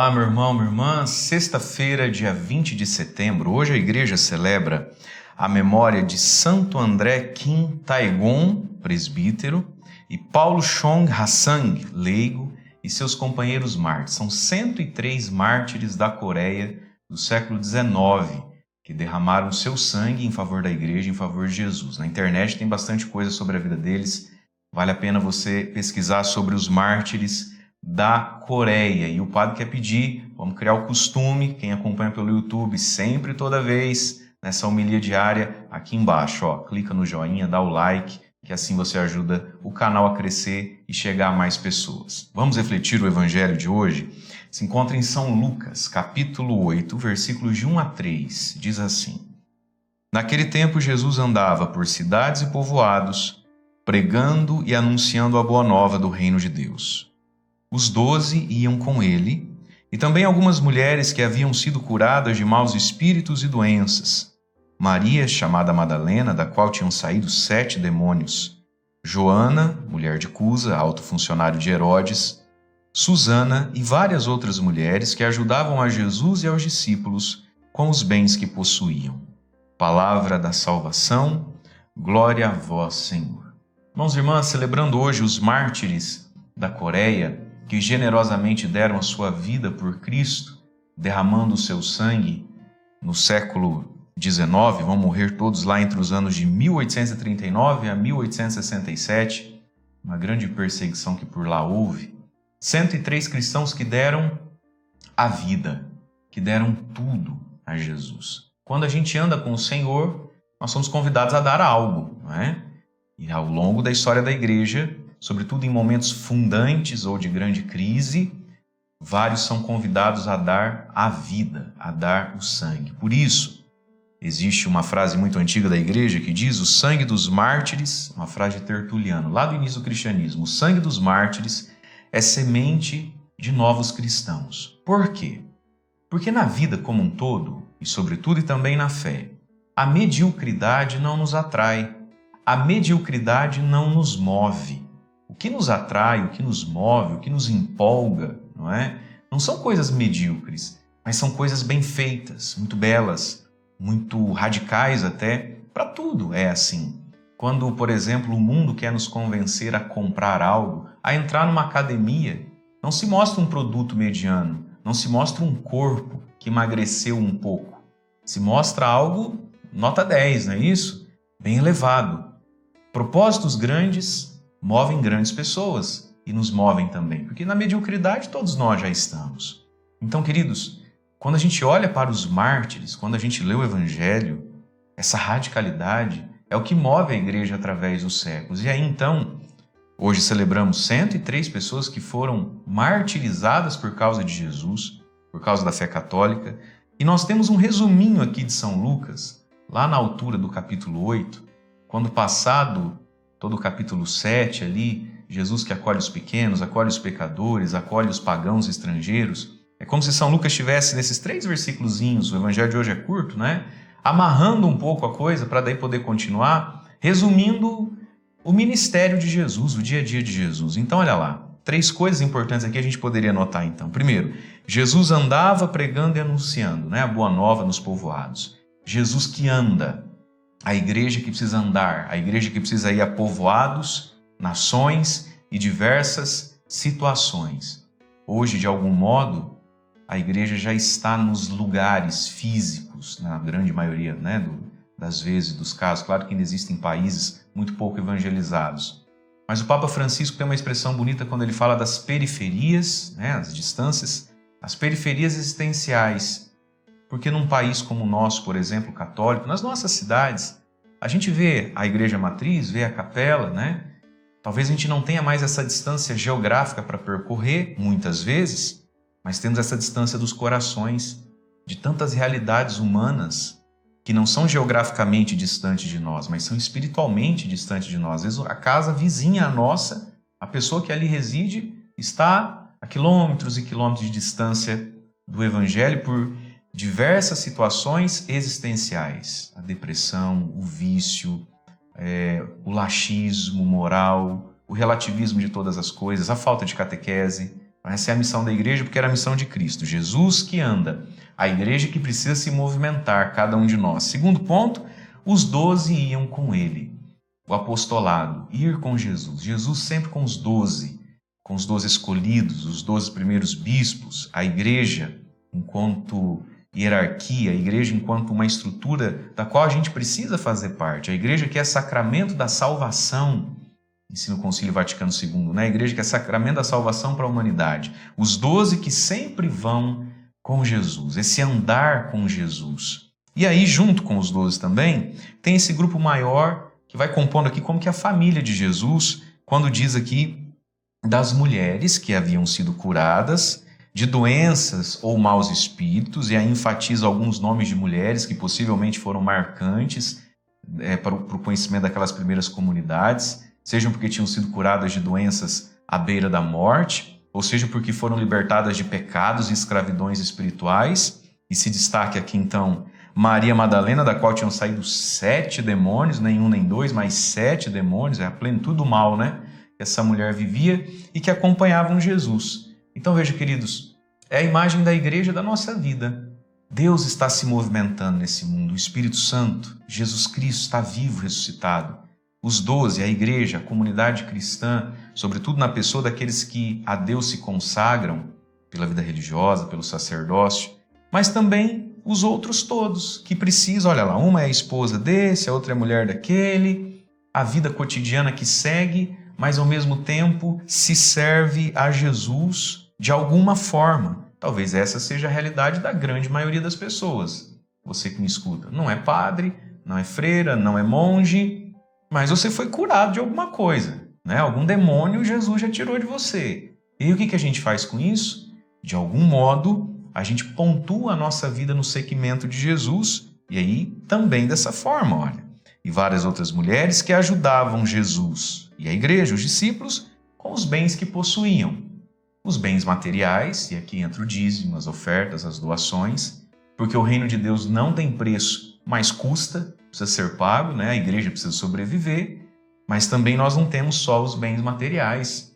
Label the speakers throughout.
Speaker 1: Olá, meu irmão, minha irmã. Sexta-feira, dia 20 de setembro, hoje a igreja celebra a memória de Santo André Kim Taegon, presbítero, e Paulo Chong Hasang, leigo, e seus companheiros mártires. São 103 mártires da Coreia do século XIX que derramaram seu sangue em favor da igreja, em favor de Jesus. Na internet tem bastante coisa sobre a vida deles. Vale a pena você pesquisar sobre os mártires da Coreia. E o padre quer pedir, vamos criar o costume, quem acompanha pelo YouTube, sempre, toda vez, nessa homilia diária, aqui embaixo, ó, clica no joinha, dá o like, que assim você ajuda o canal a crescer e chegar a mais pessoas. Vamos refletir o evangelho de hoje? Se encontra em São Lucas, capítulo 8, versículos de 1 a 3, diz assim: Naquele tempo Jesus andava por cidades e povoados, pregando e anunciando a boa nova do reino de Deus. Os 12 iam com ele, e também algumas mulheres que haviam sido curadas de maus espíritos e doenças. Maria, chamada Madalena, da qual tinham saído 7 demônios. Joana, mulher de Cusa, alto funcionário de Herodes. Susana e várias outras mulheres que ajudavam a Jesus e aos discípulos com os bens que possuíam. Palavra da salvação, glória a vós, Senhor. Irmãos e irmãs, celebrando hoje os mártires da Coreia, que generosamente deram a sua vida por Cristo, derramando o seu sangue no século XIX, vão morrer todos lá entre os anos de 1839 a 1867, uma grande perseguição que por lá houve. 103 cristãos que deram a vida, que deram tudo a Jesus. Quando a gente anda com o Senhor, nós somos convidados a dar algo, não é? E ao longo da história da igreja, sobretudo em momentos fundantes ou de grande crise, vários são convidados a dar a vida, a dar o sangue. Por isso, existe uma frase muito antiga da igreja que diz: o sangue dos mártires, uma frase de Tertuliano, lá do início do cristianismo, o sangue dos mártires é semente de novos cristãos. Por quê? Porque na vida como um todo, e sobretudo e também na fé, a mediocridade não nos atrai, a mediocridade não nos move. O que nos atrai, o que nos move, o que nos empolga, não é? Não são coisas medíocres, mas são coisas bem feitas, muito belas, muito radicais até. Para tudo é assim. Quando, por exemplo, o mundo quer nos convencer a comprar algo, a entrar numa academia, não se mostra um produto mediano, não se mostra um corpo que emagreceu um pouco. Se mostra algo nota 10, não é isso? Bem elevado. Propósitos grandes movem grandes pessoas e nos movem também, porque na mediocridade todos nós já estamos. Então, queridos, quando a gente olha para os mártires, quando a gente lê o Evangelho, essa radicalidade é o que move a igreja através dos séculos. E aí, então, hoje celebramos 103 pessoas que foram martirizadas por causa de Jesus, por causa da fé católica, e nós temos um resuminho aqui de São Lucas, lá na altura do capítulo 8, quando passado todo o capítulo 7 ali, Jesus que acolhe os pequenos, acolhe os pecadores, acolhe os pagãos estrangeiros. É como se São Lucas estivesse nesses 3 versículozinhos, o evangelho de hoje é curto, né? Amarrando um pouco a coisa para daí poder continuar, resumindo o ministério de Jesus, o dia a dia de Jesus. Então, olha lá, 3 coisas importantes aqui a gente poderia notar então. Primeiro, Jesus andava pregando e anunciando, né, a boa nova nos povoados. Jesus que anda. A igreja que precisa andar, a igreja que precisa ir a povoados, nações e diversas situações. Hoje, de algum modo, a igreja já está nos lugares físicos, na grande maioria, né, das vezes, dos casos. Claro que ainda existem países muito pouco evangelizados. Mas o Papa Francisco tem uma expressão bonita quando ele fala das periferias, né, as distâncias, as periferias existenciais. Porque num país como o nosso, por exemplo, católico, nas nossas cidades, a gente vê a igreja matriz, vê a capela, né? Talvez a gente não tenha mais essa distância geográfica para percorrer, muitas vezes, mas temos essa distância dos corações, de tantas realidades humanas que não são geograficamente distantes de nós, mas são espiritualmente distantes de nós. Às vezes a casa vizinha à nossa, a pessoa que ali reside, está a quilômetros e quilômetros de distância do evangelho por diversas situações existenciais, a depressão, o vício, o laxismo moral, o relativismo de todas as coisas, a falta de catequese, Essa é a missão da igreja, porque era a missão de Cristo. Jesus que anda, a igreja que precisa se movimentar, cada um de nós. Segundo ponto, os 12 iam com ele. O apostolado, ir com Jesus. Jesus sempre com os 12 escolhidos, os 12 primeiros bispos, a igreja enquanto hierarquia, a igreja enquanto uma estrutura da qual a gente precisa fazer parte. A igreja que é sacramento da salvação, ensina o Concílio Vaticano II, né? A igreja que é sacramento da salvação para a humanidade. Os 12 que sempre vão com Jesus, esse andar com Jesus. E aí, junto com os 12 também, tem esse grupo maior que vai compondo aqui como que a família de Jesus, quando diz aqui das mulheres que haviam sido curadas de doenças ou maus espíritos, e aí enfatiza alguns nomes de mulheres que possivelmente foram marcantes para o conhecimento daquelas primeiras comunidades, sejam porque tinham sido curadas de doenças à beira da morte, ou seja porque foram libertadas de pecados e escravidões espirituais. E se destaque aqui então Maria Madalena, da qual tinham saído 7 demônios, nem 1 nem 2, mas 7 demônios, é a plenitude do mal, né? Que essa mulher vivia e que acompanhavam Jesus. Então veja, queridos, é a imagem da igreja da nossa vida. Deus está se movimentando nesse mundo, o Espírito Santo, Jesus Cristo está vivo, ressuscitado. Os 12, a igreja, a comunidade cristã, sobretudo na pessoa daqueles que a Deus se consagram pela vida religiosa, pelo sacerdócio, mas também os outros todos que precisam, olha lá, uma é a esposa desse, a outra é a mulher daquele, a vida cotidiana que segue, mas ao mesmo tempo se serve a Jesus de alguma forma. Talvez essa seja a realidade da grande maioria das pessoas. Você que me escuta, não é padre, não é freira, não é monge, mas você foi curado de alguma coisa, né? Algum demônio Jesus já tirou de você. E o que a gente faz com isso? De algum modo, a gente pontua a nossa vida no seguimento de Jesus, e aí também dessa forma, olha. E várias outras mulheres que ajudavam Jesus e a igreja, os discípulos, com os bens que possuíam. Os bens materiais, e aqui entra o dízimo, as ofertas, as doações, porque o reino de Deus não tem preço, mas custa, precisa ser pago, né? A igreja precisa sobreviver, mas também nós não temos só os bens materiais,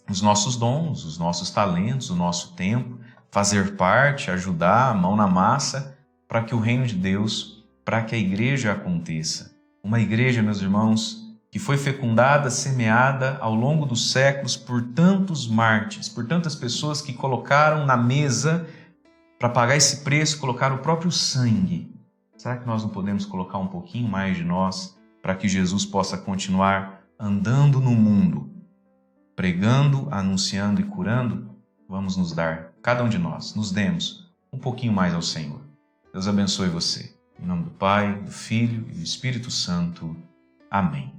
Speaker 1: os nossos dons, os nossos talentos, o nosso tempo, fazer parte, ajudar, mão na massa, para que o reino de Deus, para que a igreja aconteça. Uma igreja, meus irmãos, que foi fecundada, semeada ao longo dos séculos por tantos mártires, por tantas pessoas que colocaram na mesa para pagar esse preço, colocaram o próprio sangue. Será que nós não podemos colocar um pouquinho mais de nós para que Jesus possa continuar andando no mundo, pregando, anunciando e curando? Vamos nos dar, cada um de nós, nos demos um pouquinho mais ao Senhor. Deus abençoe você. Em nome do Pai, do Filho e do Espírito Santo. Amém.